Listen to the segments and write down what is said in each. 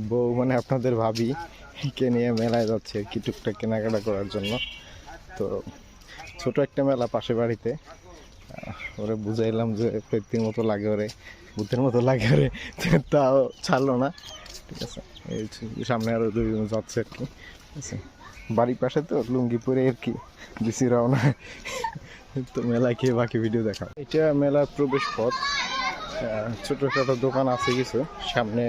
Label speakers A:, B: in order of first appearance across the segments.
A: বউ মানে আপনাদের ভাবি কে নিয়ে মেলায় যাচ্ছে কি টুকটাক কেনাকাটা করার জন্য। তো ছোট একটা মেলা পাশে বাড়িতে, ওরে বুঝাইলাম যে ব্যক্তির মতো লাগে, ওরে বুদ্ধের মতো লাগে, ওরে তাও ছাড়লো না। ঠিক আছে, এই সামনে আরো দুজন যাচ্ছে আর কি। ঠিক আছে, বাড়ির পাশে তো লুঙ্গি পরে আর কি দিছি রওনা। তো মেলায় গিয়ে বাকি ভিডিও দেখা। এটা মেলার প্রবেশ পথ, ছোটোখাটো দোকান আছে কিছু, সামনে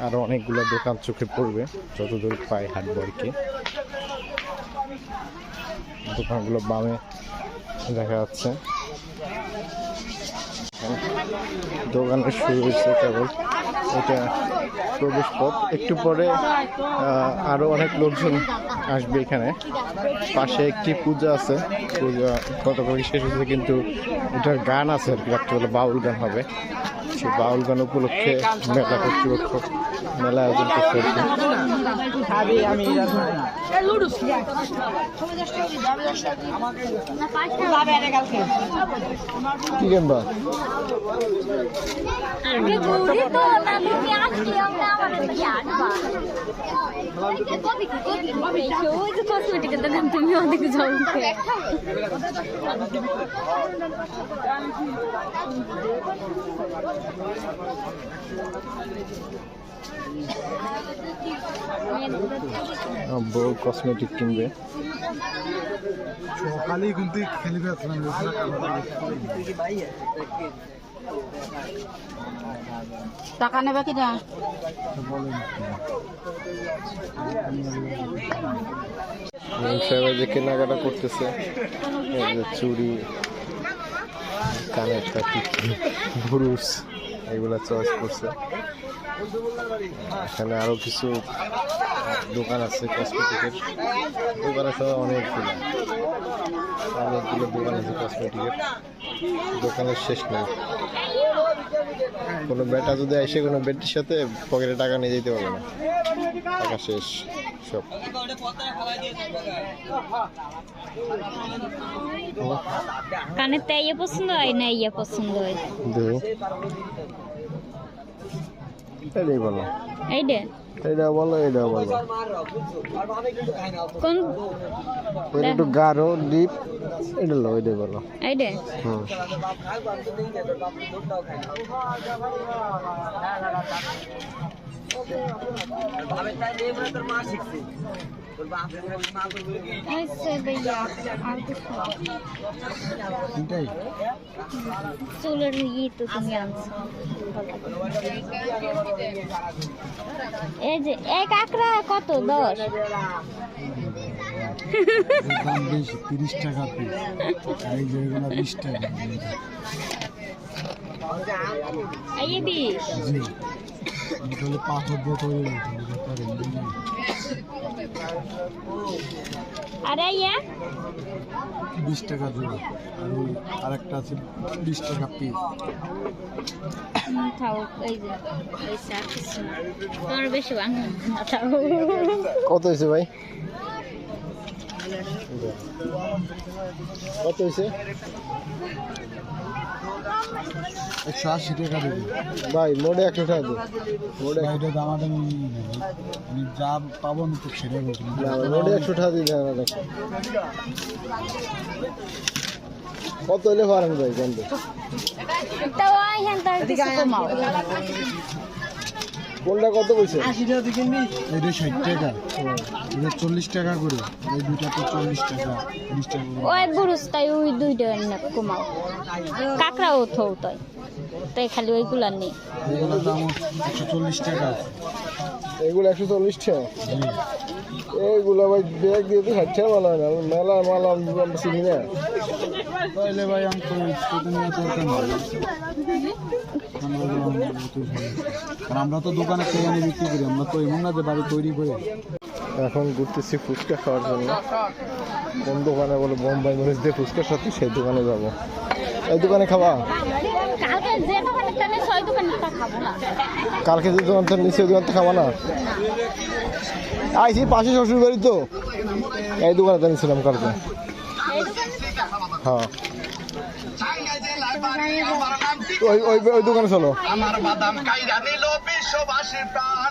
A: আরো অনেকগুলো দোকান চোখে পড়বে যতদূর পায় হাঁটবো আর কি। দোকানগুলো বামে দেখা যাচ্ছে, দোকানের শুরু হয়েছে কেবল। এটা প্রবেশ পথ, একটু পরে আরো অনেক লোকজন আসবে এখানে। পাশে একটি পূজা আছে, পূজা গতকালকে শেষ হয়েছে, কিন্তু এটার গান আছে আর কি, রাত্রিবেলা বাউল গান হবে। সেই বাউল গান উপলক্ষে মেলা কর্তৃপক্ষ মেলা আয়োজন করতে আর কি কিনবা?
B: তুমি অনেক যাও
A: বউ কসমেটিক কিনবে।
C: সকালে কিন্তু খেলবে
B: টাকা নেবে কিনা
A: যে কেনাকাটা করতেছে, চুড়ি, কানের টিকি, ভুরুস, এগুলা চয়েস করছে। এখানে আরো কিছু দোকান আছে কসমেটিকের, দোকান আছে অনেকগুলো দোকান আছে কসমেটিকের, দোকানের শেষ নেই। কোনো বেটা যদি এসে কোনো বেটির সাথে পকেটে টাকা নিয়ে যেতে পারবে না, টাকা শেষ সব।
B: কানের তো ইয়ে পছন্দ হয় না, ইয়ে পছন্দ হয়।
A: এটাই বলো,
B: এইটা
A: এটা বলো, এটা বলো।
B: কোন
A: ওইটা একটু গাঢ় ডিপ, এটা লো, এটাই বলো।
B: এইটা চুলের ইয়ে তো তুমি আনছো। এই যে এক কাঁকড়া কত? 10
C: 30 টাকা পিস, এই যেগুলো 20 টাকা।
B: এই 20
C: তাহলে পাথর দিয়ে তৈরি।
B: আরে ইয়া
C: 20 টাকা জোড়া, আর আরেকটা আছে 20 টাকা পিস।
B: খাও এই যে পয়সা কিছু না, তোমার বেশি বাংলা না। খাও
A: কত হয়েছে ভাই? কত হয়েছে?
C: 180 টাকা দেবে
A: ভাই, মোড়ে 100 টাকা দিন। মোড়ে
C: এটা দামাদামি আমি যা পাবো না তো ছেড়ে বলছি
A: মোড়ে 100 টাকা দিন। কত হলে পারেন ভাই? জানবে
B: তো আইন তার কিছু কমাও।
A: কোনটা কত বলছে?
C: এটা 60 টাকা, এটা 40 টাকা করে, এই দুইটা তো 40 টাকা 20 টাকা।
B: ওই বুরুস তাই ওই দুইটা না কমাও। কাকড়াও থৌ তাই তাই খালি ওইগুলা নেই।
C: এগুলোর দাম 140 টাকা।
A: এগুলো 140 টাকা? এইগুলো ভাই ব্যাগ দিয়ে তো 60 টাকা মালা হয় না, মেলা মালা আমরা চিনি না।
C: তাহলে ভাই আমি তো নিয়ে চলতাম না, আমরা তো দোকানে খেয়ে আনি বিক্রি করি, আমরা তো এমন না যে বাড়ি তৈরি করে।
A: এখন ঘুরতেছি ফুচকা খাওয়ার জন্য। কোন দোকানে বলে বোম্বাই মরিচ দিয়ে ফুচকার সাথে, সেই দোকানে যাবো। এই দোকানে খাবা? কালকে যে দোকানটা নিচে ওই দোকানটা খাবা না? আইসি পাশে শ্বশুর বাড়ি তো, এই দোকানে নিয়েছিলাম কালকে। হ্যাঁ, ওই দোকানে চলো। আমার বাদাম কাইরা নিল বিশ্ববাসীর প্রাণ।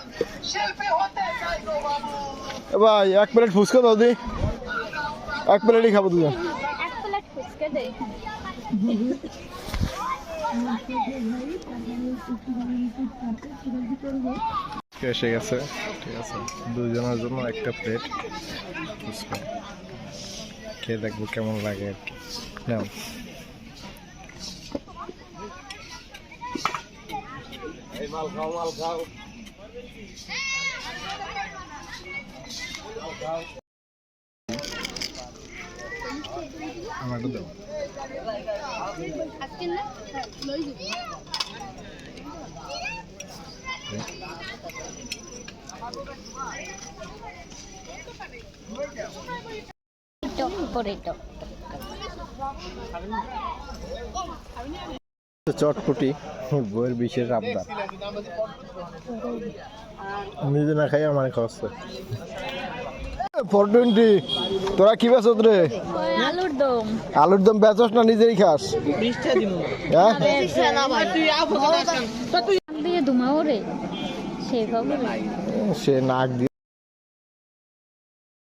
A: এ ভাই 1 প্লেট ফুচকা দাও দি, 1 প্লেটই খাবো দুজন।
B: এক প্লেট ফুচকা দে।
A: এসে গেছে, ঠিক আছে, দুজনের জন্য একটা প্লেট ফুচকা, খেয়ে দেখবো কেমন লাগে আর কি। নাও আমাকে দাও।
B: টক করে টক।
A: চটপটি বইয়ের বিশেষ আবদার, নিজে না খাই আমার খাওয়াচ্ছে। 420 তোরা কি বেচত রে?
B: আলুর দম।
A: আলুর দম বেচস না নিজেই খাস? হ্যাঁ
B: দিয়ে ধুমাও রে সে খবর।
A: সে নাক দিয়ে